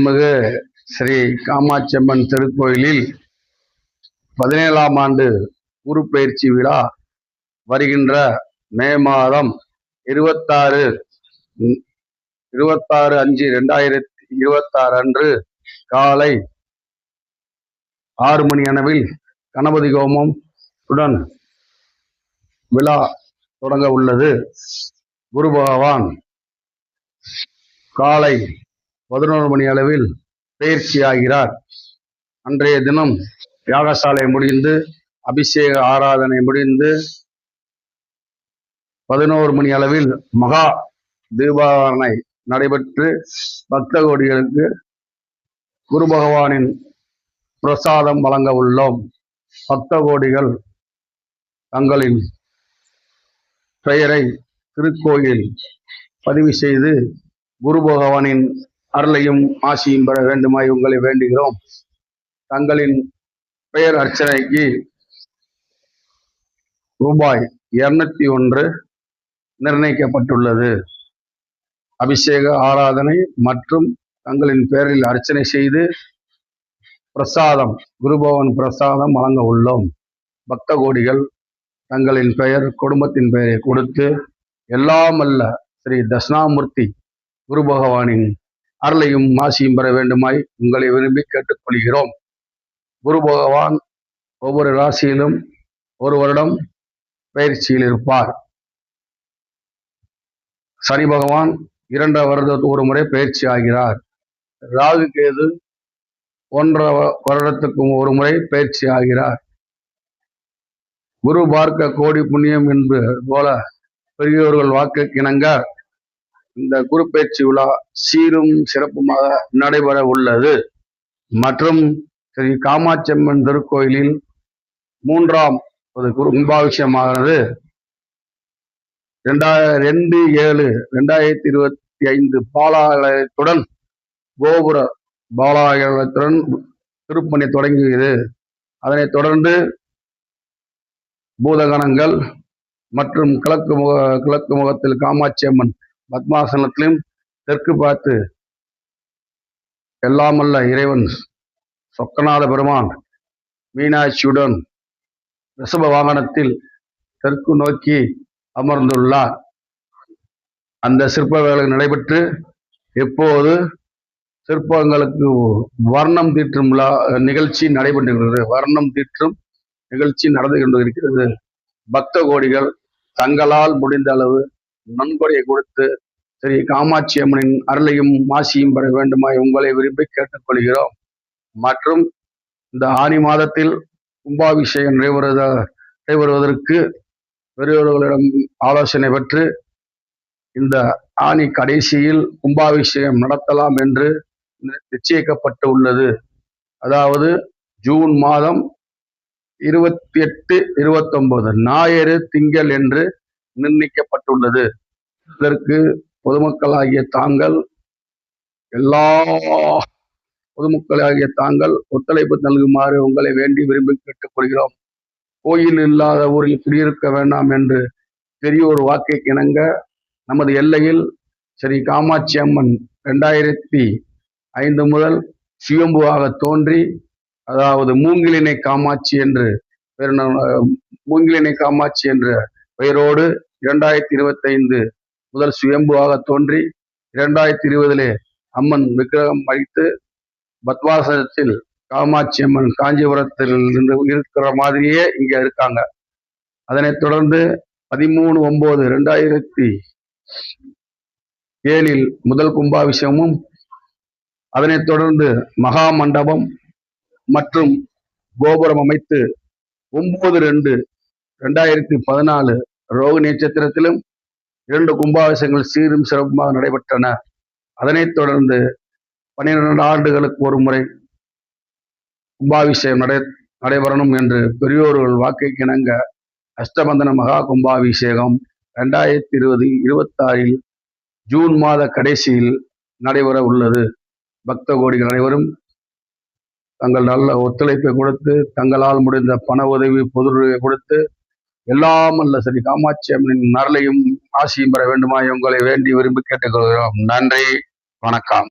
அருள்மிகு ஸ்ரீ காமாட்சி அம்மன் திருக்கோயிலில் 17ஆம் ஆண்டு குருப்பெயர்ச்சி விழா வருகின்ற மே மாதம் 26/5/2026 அன்று காலை 6 மணி அளவில் கணபதி ஹோமம் உடன் விழா தொடங்க உள்ளது. குரு பகவான் காலை 11 மணி அளவில் பயிற்சி ஆகிறார். அன்றைய தினம் யாகசாலை முடிந்து அபிஷேக ஆராதனை முடிந்து 11 மணி அளவில் மகா தீபாராதனை நடைபெற்று பக்த கோடிகளுக்கு குரு பகவானின் பிரசாதம் வழங்க உள்ளோம். பக்த கோடிகள் தங்களின் பெயரை திருக்கோயில் பதிவு செய்து குரு பகவானின் அருளையும் ஆசியும் பெற வேண்டுமாய் உங்களை வேண்டுகிறோம். தங்களின் பெயர் அர்ச்சனைக்கு ரூபாய் 201 நிர்ணயிக்கப்பட்டுள்ளது. அபிஷேக ஆராதனை மற்றும் தங்களின் பெயரில் அர்ச்சனை செய்து பிரசாதம் குருபவன் பிரசாதம் வழங்க உள்ளோம். பக்த கோடிகள் தங்களின் பெயர் குடும்பத்தின் பெயரை கொடுத்து எல்லாம் அல்ல ஸ்ரீ தட்சிணாமூர்த்தி குரு பகவானின் அருளையும் ஆசியும் பெற வேண்டுமாய் உங்களை விரும்பி கேட்டுக்கொள்கிறோம். குரு பகவான் ஒவ்வொரு ராசியிலும் ஒரு வருடம் பயிற்சியில் இருப்பார். சனி பகவான் 2 வருடத்துக்கு ஒரு முறை பயிற்சி ஆகிறார். ராகு கேது 1.5 வருடத்துக்கு ஒரு முறை பயிற்சி ஆகிறார். குரு பார்க்க கோடி புண்ணியம் என்று போல பெரியோர்கள் வாக்கு இணங்க இந்த குரு பயிற்சி விழா சீரும் சிறப்புமாக நடைபெற உள்ளது. மற்றும் ஸ்ரீ காமாட்சி அம்மன் திருக்கோயிலில் 3ஆம் கும்பாபிஷேகமானது 2/7/2025 பாலாலயத்துடன் கோபுர பாலாலயத்துடன் திருப்பணி தொடங்கியது. அதனைத் தொடர்ந்து பூதகணங்கள் மற்றும் கிழக்கு முகத்தில் காமாட்சி அம்மன் பத்மாசனத்திலும் தெற்கு பார்த்து எல்லாமல்ல இறைவன் சொக்கநாத பெருமான் மீனாட்சியுடன் ரிஷப வாகனத்தில் தெற்கு நோக்கி அமர்ந்துள்ளார். அந்த சிற்ப வேலை நடைபெற்று எப்போது சிற்பங்களுக்கு வர்ணம் தீற்றும் நிகழ்ச்சி நடைபெற்றிருக்கிறது. வர்ணம் தீற்றும் நிகழ்ச்சி நடந்து கொண்டிருக்கிறது. பக்த கோடிகள் தங்களால் முடிந்த அளவு நன்கொடையை கொடுத்து ஸ்ரீ காமாட்சி அம்மனின் அருளையும் ஆசியும் பெற வேண்டுமாய் உங்களை விரும்பி கேட்டுக்கொள்கிறோம். மற்றும் இந்த ஆனி மாதத்தில் கும்பாபிஷேகம் நடைபெறுவதற்கு பெரியோர்களிடம் ஆலோசனை பெற்று இந்த ஆனி கடைசியில் கும்பாபிஷேகம் நடத்தலாம் என்று நிச்சயிக்கப்பட்டு உள்ளது. அதாவது ஜூன் மாதம் 28, 29 ஞாயிறு திங்கள் என்று நிர்ணயிக்கப்பட்டுள்ளது. இதற்கு பொதுமக்களாகிய தாங்கள் ஒத்துழைப்பு நல்குமாறு உங்களை வேண்டி விரும்பி கேட்டுக்கொள்கிறோம். கோயில் இல்லாத ஊரில் குடியிருக்க வேண்டாம் என்று பெரியோர் வாக்கை இணங்க நமது எல்லையில் ஸ்ரீ காமாட்சி அம்மன் 2005 முதல் சுயம்புவாக தோன்றி, அதாவது மூங்கிலினை காமாட்சி என்ற பெயரோடு 2025 முதல் சுயம்புவாக தோன்றி 2020 அம்மன் விக்கிரகம் வைத்து பத்மாசனத்தில் காமாட்சி அம்மன் காஞ்சிபுரத்தில் இருக்கிற மாதிரியே இங்க இருக்காங்க. அதனைத் தொடர்ந்து 13/9/2007 முதல் கும்பாபிஷேகமும், அதனைத் தொடர்ந்து மகா மண்டபம் மற்றும் கோபுரம் அமைத்து 9/2/2014 ரோகிணி நட்சத்திரத்திலும் 2 கும்பாபிஷேகங்கள் சீரும் சிறப்புமாக நடைபெற்றன. அதனைத் தொடர்ந்து 12 ஆண்டுகளுக்கு ஒரு முறை கும்பாபிஷேகம் நடைபெறணும் என்று பெரியோர்கள் வாக்கை இணங்க அஷ்டபந்தன மகா கும்பாபிஷேகம் 2026 ஜூன் மாத கடைசியில் நடைபெற உள்ளது. பக்த கோடிகள் அனைவரும் தங்கள் நல்ல ஒத்துழைப்பை கொடுத்து தங்களால் முடிந்த பண உதவி பொது கொடுத்து எல்லாம் அல்ல ஸ்ரீ காமாட்சி அம்மனின் அருளையும் ஆசியும் பெற வேண்டுமாய் உங்களை வேண்டி விரும்பி கேட்டுக்கொள்கிறோம். நன்றி, வணக்கம்.